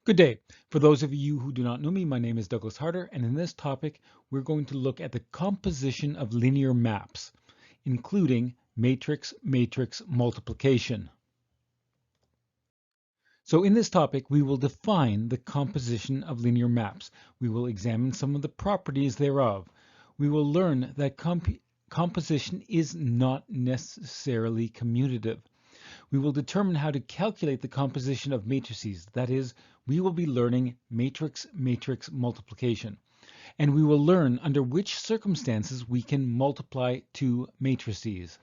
Good day. For those of you who do not know me, my name is Douglas Harder, and in this topic, we're going to look at the composition of linear maps, including matrix-matrix multiplication. So in this topic, we will define the composition of linear maps. We will examine some of the properties thereof. We will learn that composition is not necessarily commutative. We will determine how to calculate the composition of matrices. That is, we will be learning matrix-matrix multiplication. And we will learn under which circumstances we can multiply two matrices.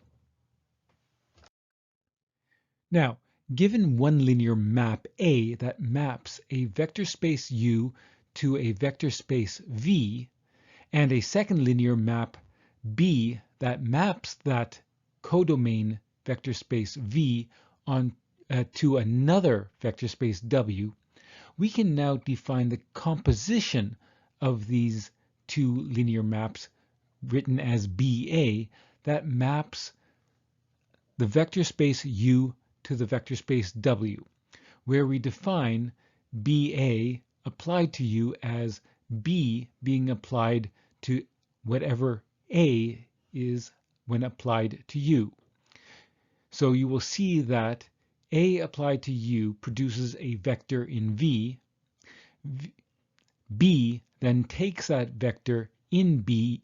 Now, given one linear map A that maps a vector space U to a vector space V, and a second linear map B that maps that codomain vector space V on to another vector space W, we can now define the composition of these two linear maps written as BA that maps the vector space U to the vector space W, where we define BA applied to U as B being applied to whatever A is when applied to U. So you will see that A applied to U produces a vector in V. B then takes that vector in V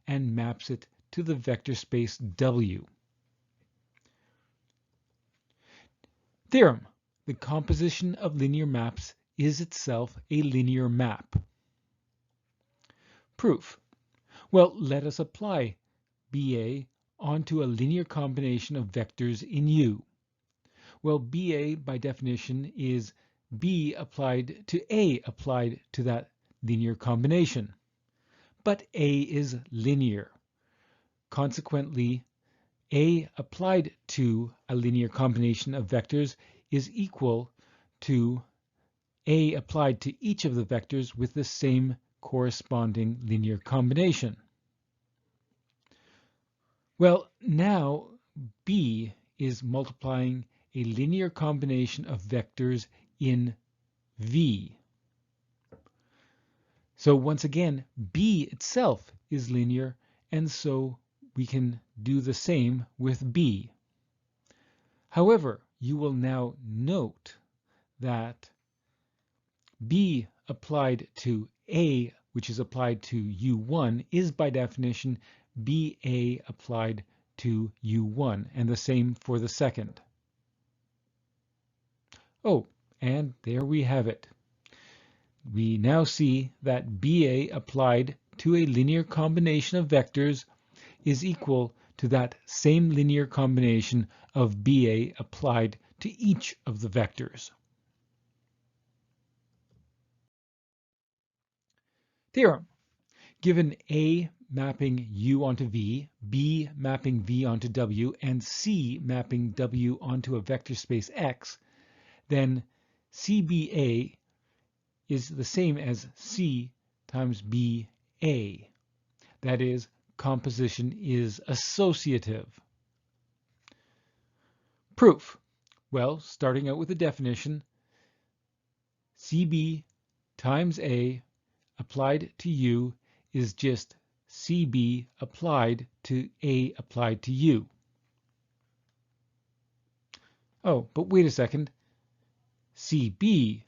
and maps it to the vector space W. Theorem: the composition of linear maps is itself a linear map. Proof: well, let us apply BA onto a linear combination of vectors in U. Well, BA by definition is B applied to A applied to that linear combination. But A is linear. Consequently, A applied to a linear combination of vectors is equal to A applied to each of the vectors with the same corresponding linear combination. Well, now B is multiplying a linear combination of vectors in V. So once again, B itself is linear, and so we can do the same with B. However, you will now note that B applied to A, which is applied to U1, is by definition BA applied to U1, and the same for the second. Oh, and there we have it. We now see that BA applied to a linear combination of vectors is equal to that same linear combination of BA applied to each of the vectors. Theorem: given A mapping U onto V, B mapping V onto W, and C mapping W onto a vector space X, then CBA is the same as C times BA. That is, composition is associative. Proof: well, starting out with the definition, CB times A applied to U is just CB applied to A applied to U. Oh, but wait a second. CB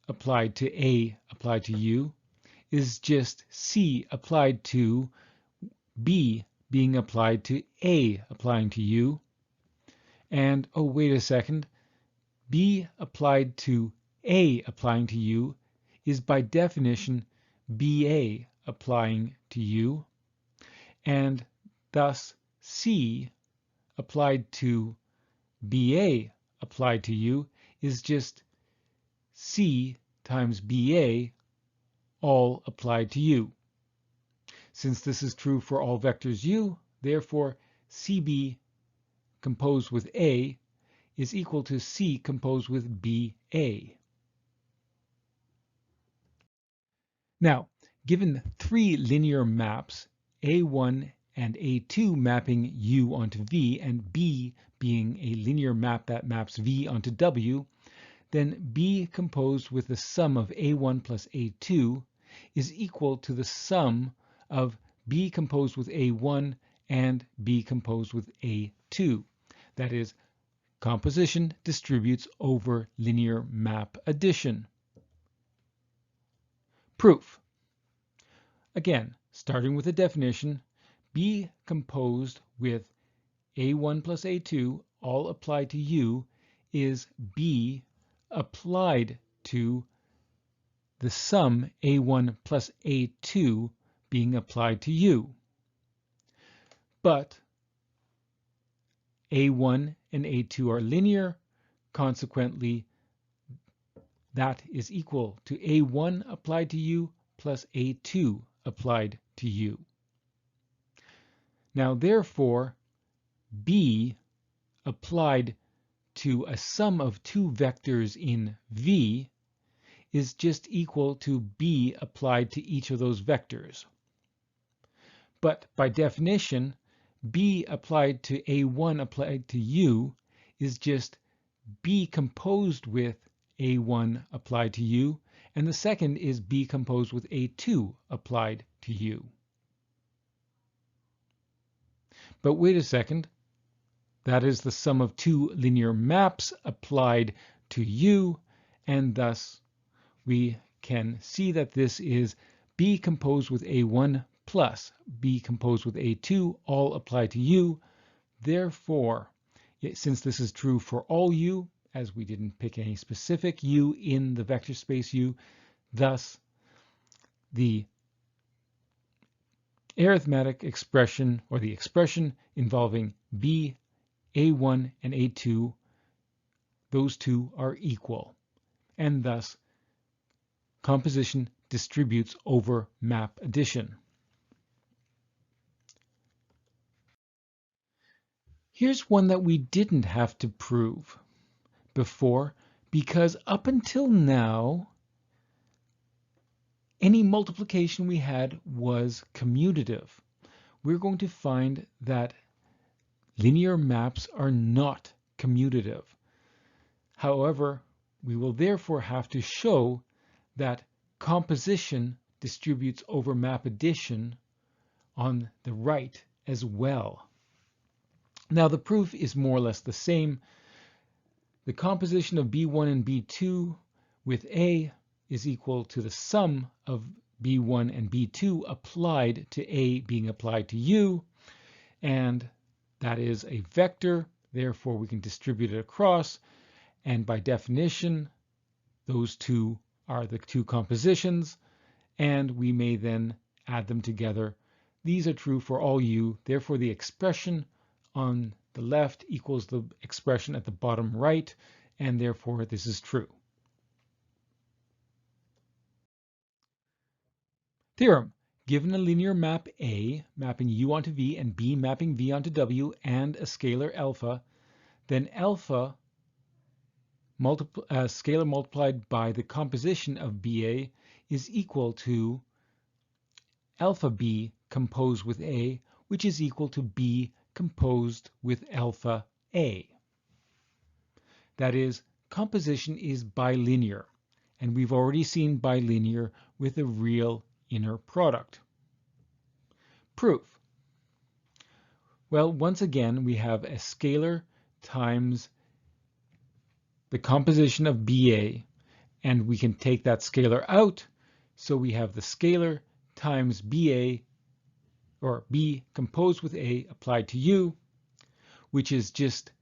applied to A applied to U is just C applied to B being applied to A applying to U. And oh, wait a second. B applied to A applying to U is by definition BA applying to U, and thus C applied to BA applied to U is just C times BA all applied to U. Since this is true for all vectors U, therefore CB composed with A is equal to C composed with BA. Now, given three linear maps, A1 and A2 mapping U onto V, and B being a linear map that maps V onto W, then B composed with the sum of A1 plus A2 is equal to the sum of B composed with A1 and B composed with A2. That is, composition distributes over linear map addition. Proof. Again, starting with the definition, B composed with A1 plus A2, all applied to U, is B applied to the sum A1 plus A2 being applied to U. But A1 and A2 are linear, consequently that is equal to A1 applied to U plus A2 applied to U. Now therefore, B applied to a sum of two vectors in V is just equal to B applied to each of those vectors. But by definition, B applied to A1 applied to U is just B composed with A1 applied to U, and the second is B composed with A2 applied to U. But wait a second, that is the sum of two linear maps applied to U, and thus we can see that this is B composed with A1 plus B composed with A2, all applied to U. Therefore, since this is true for all U, as we didn't pick any specific U in the vector space U, thus the arithmetic expression, or the expression involving B, A1, and A2, those two are equal, and thus composition distributes over map addition. Here's one that we didn't have to prove before, because up until now, any multiplication we had was commutative. We're going to find that linear maps are not commutative. However, we will therefore have to show that composition distributes over map addition on the right as well. Now the proof is more or less the same. The composition of B1 and B2 with A is equal to the sum of B1 and B2 applied to A being applied to U, and that is a vector, therefore we can distribute it across, and by definition those two are the two compositions, and we may then add them together. These are true for all U, therefore the expression on the left equals the expression at the bottom right, and therefore this is true. Theorem. Given a linear map A mapping U onto V and B mapping V onto W and a scalar alpha, then alpha scalar multiplied by the composition of BA is equal to alpha B composed with A, which is equal to B composed with alpha A. That is, composition is bilinear, and we've already seen bilinear with a real inner product. Proof. Well, once again, we have a scalar times the composition of BA, and we can take that scalar out, so we have the scalar times BA, or B composed with A applied to U, which is just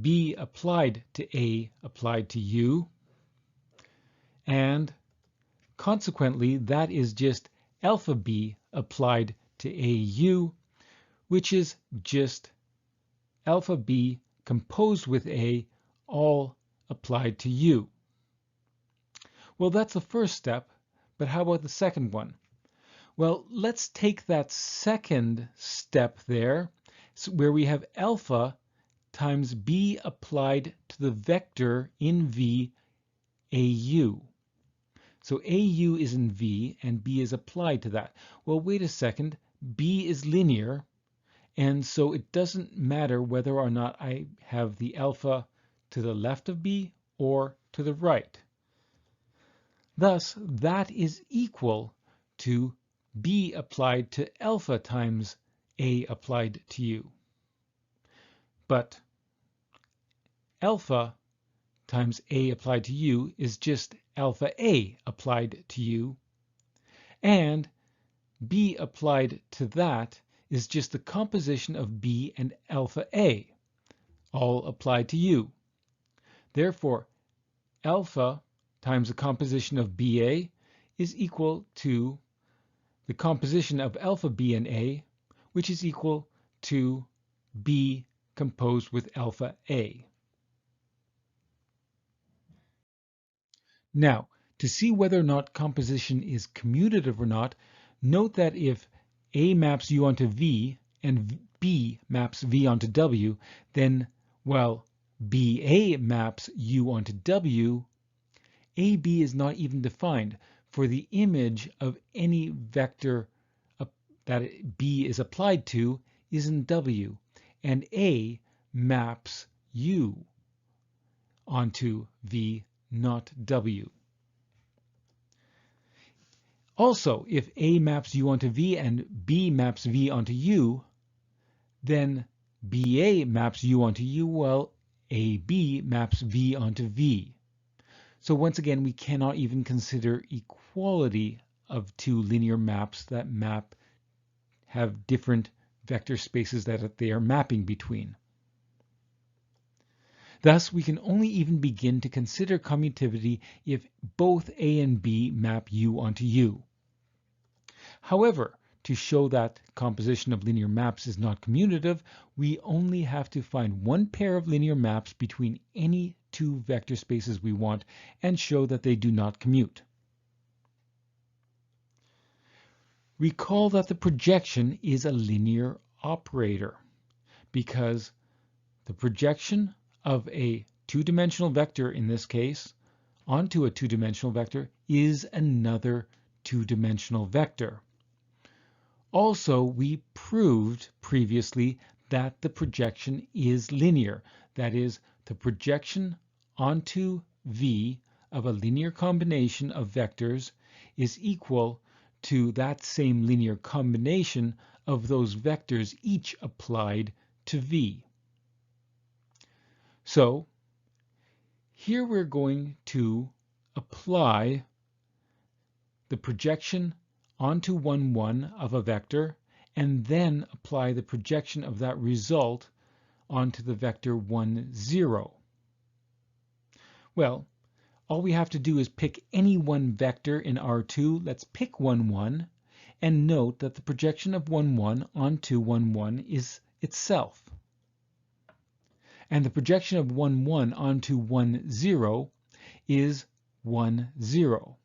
B applied to A applied to U, and consequently that is just alpha B applied to AU, which is just alpha B composed with A all applied to U. Well, that's the first step, but how about the second one? Well, let's take that second step there, where we have alpha times B applied to the vector in V AU. So AU is in V and B is applied to that. Well, wait a second, B is linear, and so it doesn't matter whether or not I have the alpha to the left of B or to the right. Thus, that is equal to B applied to alpha times A applied to U. But alpha times A applied to U is just alpha A applied to U, and B applied to that is just the composition of B and alpha A, all applied to U. Therefore, alpha times the composition of BA is equal to the composition of alpha B and A, which is equal to B composed with alpha A. Now, to see whether or not composition is commutative or not, note that if A maps U onto V and B maps V onto W, then while BA maps U onto W, AB is not even defined, for the image of any vector that B is applied to is in W, and A maps U onto V, not W. Also, if A maps U onto V and B maps V onto U, then BA maps U onto U while AB maps V onto V. So once again, we cannot even consider equality of two linear maps that have different vector spaces that they are mapping between. Thus, we can only even begin to consider commutativity if both A and B map U onto U. However, to show that composition of linear maps is not commutative, we only have to find one pair of linear maps between any two vector spaces we want and show that they do not commute. Recall that the projection is a linear operator because the projection of a two-dimensional vector, in this case, onto a two-dimensional vector is another two-dimensional vector. Also, we proved previously that the projection is linear. That is, the projection onto V of a linear combination of vectors is equal to that same linear combination of those vectors each applied to V. So here we're going to apply the projection onto 1, 1 of a vector and then apply the projection of that result onto the vector 1, 0. Well, all we have to do is pick any one vector in R2. Let's pick 1, 1, and note that the projection of 1, 1 onto 1, 1 is itself. And the projection of 1, 1 onto 1, 0 is 1, 0.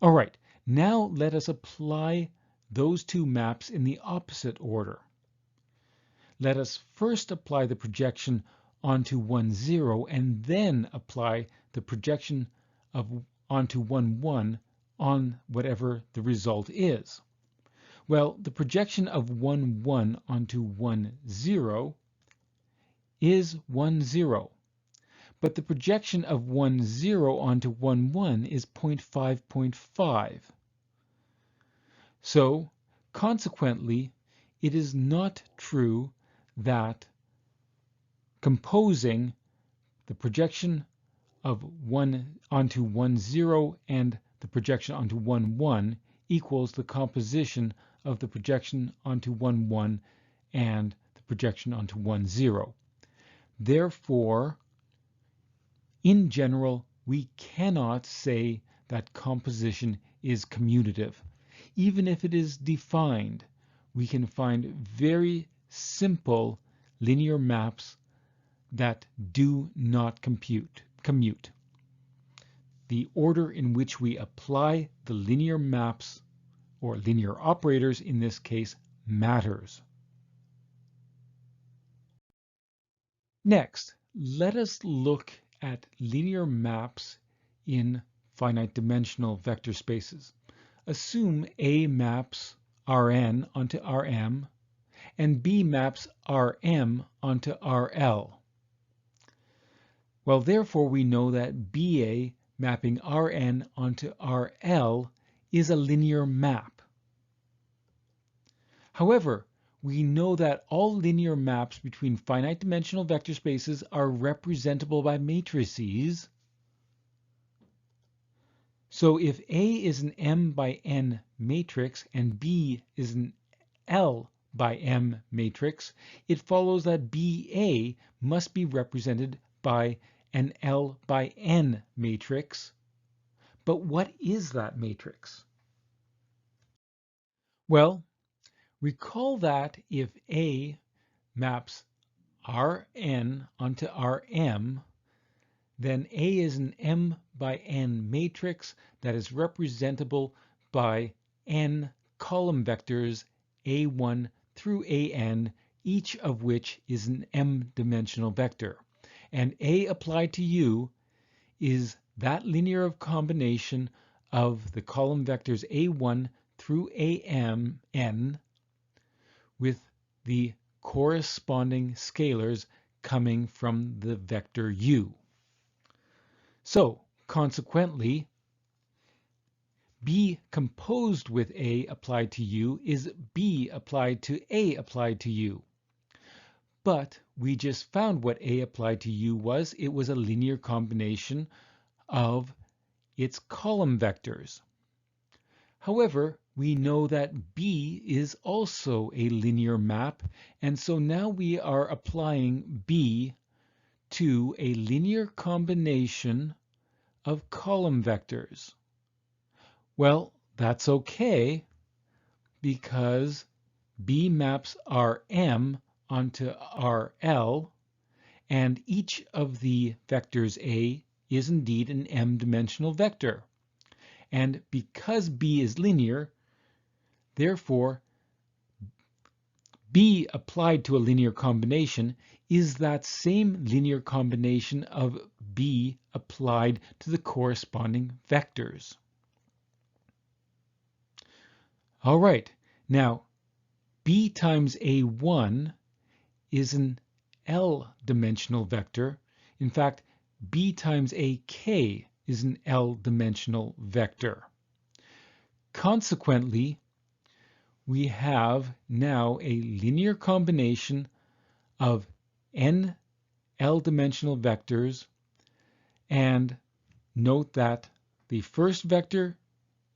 All right, now let us apply those two maps in the opposite order. Let us first apply the projection onto 1, 0 and then apply the projection onto 1, 1 on whatever the result is. Well, the projection of 1, 1 onto 1, 0 is 1, 0. But the projection of 1, 0 onto 1, 1 is 0.5, 0.5. So, consequently, it is not true that composing the projection of 1 onto 1, 0 and the projection onto 1, 1 equals the composition of the projection onto 1, 1 and the projection onto 1, 0. Therefore, in general, we cannot say that composition is commutative. Even if it is defined, we can find very simple linear maps that do not commute. The order in which we apply the linear maps, or linear operators in this case, matters. Next, let us look at linear maps in finite dimensional vector spaces. Assume A maps Rn onto Rm and B maps Rm onto Rl. Well, therefore, we know that BA mapping Rn onto RL is a linear map. However, we know that all linear maps between finite dimensional vector spaces are representable by matrices. So if A is an M by N matrix and B is an L by M matrix, it follows that BA must be represented by an L by N matrix. But what is that matrix? Well, recall that if A maps Rn onto Rm, then A is an M by N matrix that is representable by n column vectors A1 through AN, each of which is an m-dimensional vector. And A applied to U is that linear combination of the column vectors A1 through AN with the corresponding scalars coming from the vector U. So, consequently, B composed with A applied to U is B applied to A applied to U. But we just found what A applied to U was. It was a linear combination of its column vectors. However, we know that B is also a linear map, and so now we are applying B to a linear combination of column vectors. Well, that's okay because B maps Rm onto RL, and each of the vectors A is indeed an m-dimensional vector. And because B is linear, therefore B applied to a linear combination is that same linear combination of B applied to the corresponding vectors. All right, now B times A1 is an L-dimensional vector. In fact, B times AK is an L-dimensional vector. Consequently, we have now a linear combination of n L-dimensional vectors, and note that the first vector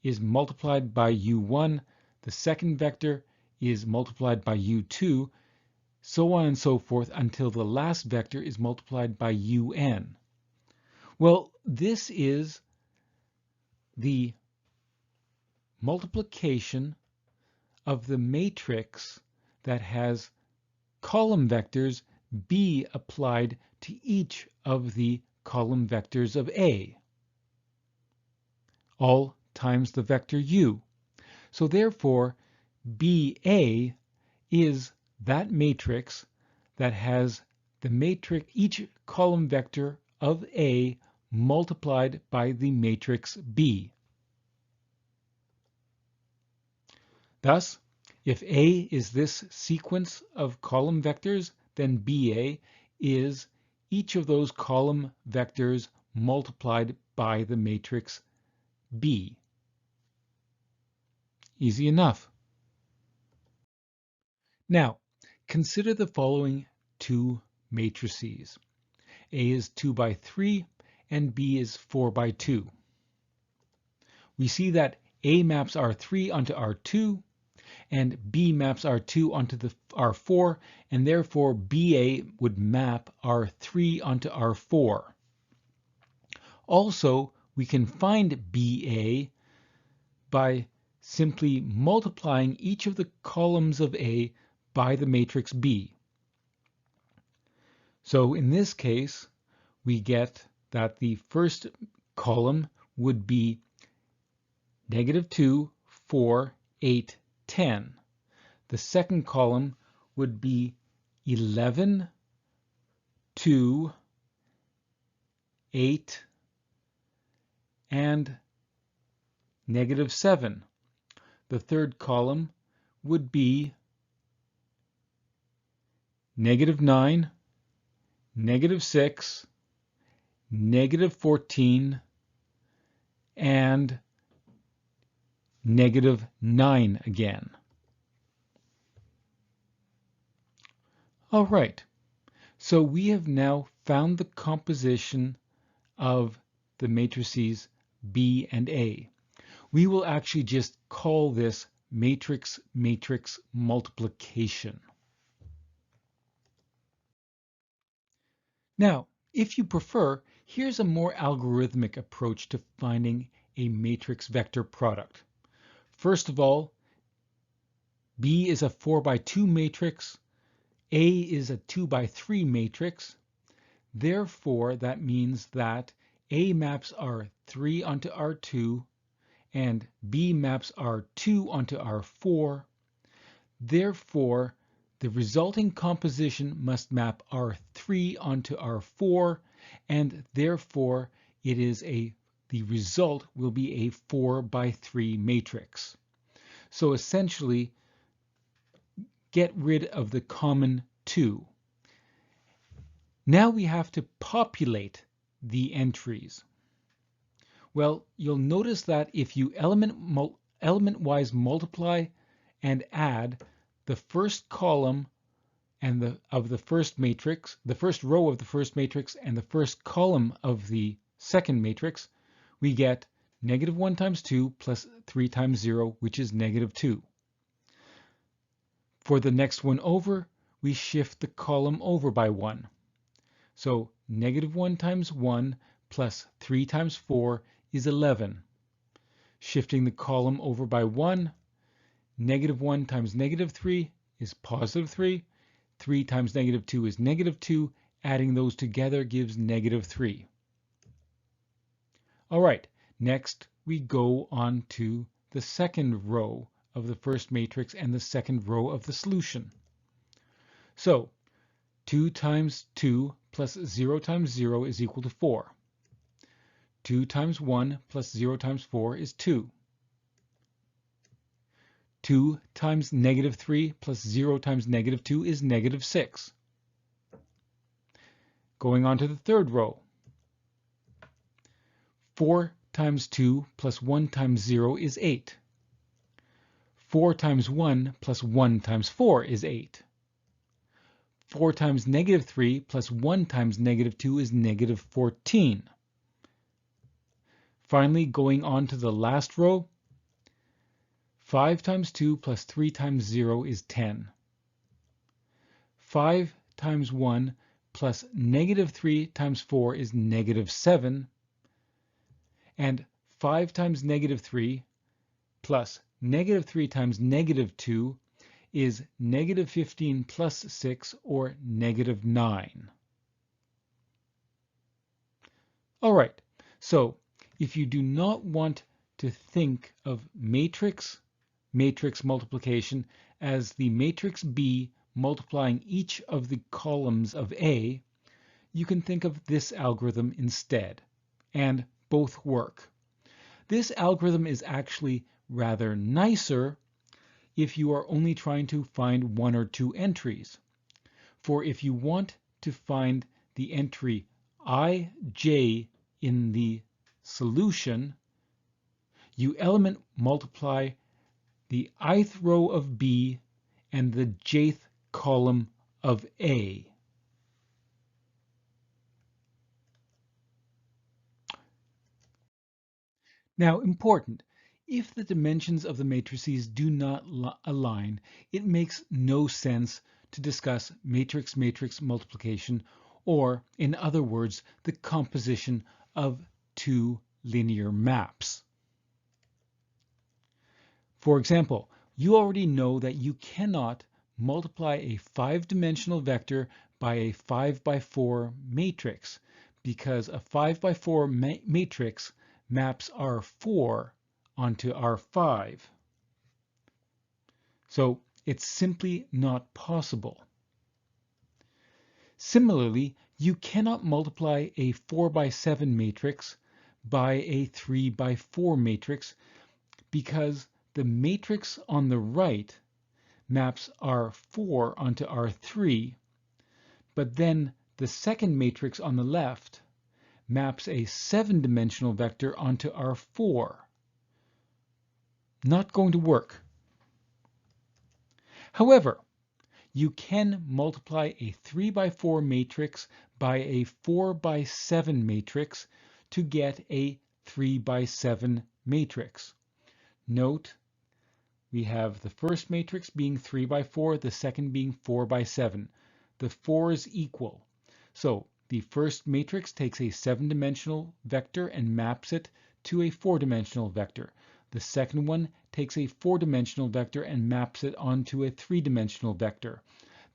is multiplied by U1, the second vector is multiplied by U2, so on and so forth until the last vector is multiplied by UN. Well, this is the multiplication of the matrix that has column vectors B applied to each of the column vectors of A, all times the vector U. So therefore, BA is that matrix that has the matrix, each column vector of A multiplied by the matrix B. Thus, if A is this sequence of column vectors, then BA is each of those column vectors multiplied by the matrix B. Easy enough. Now, consider the following two matrices. A is 2 by 3 and B is 4 by 2. We see that A maps R3 onto R2 and B maps R2 onto the R4, and therefore BA would map R3 onto R4. Also, we can find BA by simply multiplying each of the columns of A by the matrix B. So in this case, we get that the first column would be -2, 4, 8, 10. The second column would be 11, 2, 8, and -7. The third column would be -9, -6, -14, and -9 again. All right, so we have now found the composition of the matrices B and A. We will actually just call this matrix-matrix multiplication. Now, if you prefer, here's a more algorithmic approach to finding a matrix vector product. First of all, B is a 4x2 matrix, A is a 2x3 matrix. Therefore, that means that A maps R3 onto R2 and B maps R2 onto R4. Therefore, the resulting composition must map R3 onto R4, and therefore the result will be a 4x3 matrix. So essentially, get rid of the common 2. Now we have to populate the entries. Well, you'll notice that if you element-wise multiply and add the first column and of the first matrix, the first row of the first matrix, and the first column of the second matrix, we get -1 times 2 plus 3 times 0, which is -2. For the next one over, we shift the column over by 1. So -1 times 1 plus 3 times 4 is 11. Shifting the column over by 1, -1 times -3 is +3. 3 times -2 is -2. Adding those together gives -3. All right, next we go on to the second row of the first matrix and the second row of the solution. So 2 times 2 plus 0 times 0 is equal to 4. 2 times 1 plus 0 times 4 is 2. 2 times -3 plus 0 times -2 is -6. Going on to the third row. 4 times 2 plus 1 times 0 is 8. 4 times 1 plus 1 times 4 is 8. 4 times -3 plus 1 times -2 is -14. Finally, going on to the last row, 5 times 2 plus 3 times 0 is 10. 5 times 1 plus -3 times 4 is -7. And 5 times -3 plus -3 times -2 is -15 plus 6, or -9. All right, so if you do not want to think of matrix multiplication as the matrix B multiplying each of the columns of A, you can think of this algorithm instead, and both work. This algorithm is actually rather nicer if you are only trying to find 1 or 2 entries. For if you want to find the entry ij in the solution, you element multiply the ith row of B and the jth column of A. Now, important, if the dimensions of the matrices do not align, it makes no sense to discuss matrix-matrix multiplication, or, in other words, the composition of 2 linear maps. For example, you already know that you cannot multiply a 5-dimensional vector by a 5x4 matrix, because a 5x4 matrix maps R4 onto R5. So it's simply not possible. Similarly, you cannot multiply a 4x7 matrix by a 3x4 matrix, because the matrix on the right maps R4 onto R3, but then the second matrix on the left maps a 7-dimensional vector onto our 4. Not going to work. However, you can multiply a 3 by 4 matrix by a 4 by 7 matrix to get a 3 by 7 matrix. Note, we have the first matrix being 3 by 4, the second being 4 by 7. The 4's equal. So the first matrix takes a 7-dimensional vector and maps it to a 4-dimensional vector. The second one takes a 4-dimensional vector and maps it onto a 3-dimensional vector.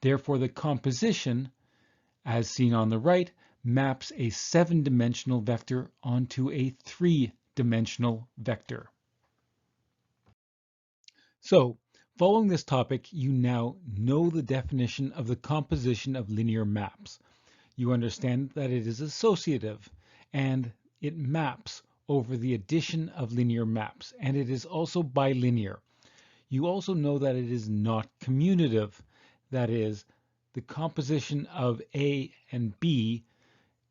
Therefore, the composition, as seen on the right, maps a 7-dimensional vector onto a 3-dimensional vector. So, following this topic, you now know the definition of the composition of linear maps. You understand that it is associative, and it maps over the addition of linear maps, and it is also bilinear. You also know that it is not commutative. That is, the composition of A and B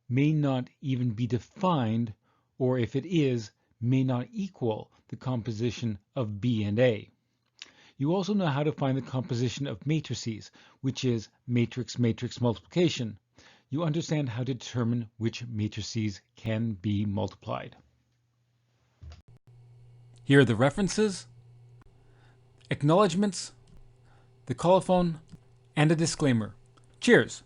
may not even be defined, or if it is, may not equal the composition of B and A. You also know how to find the composition of matrices, which is matrix-matrix multiplication. You understand how to determine which matrices can be multiplied. Here are the references, acknowledgements, the colophon, and a disclaimer. Cheers!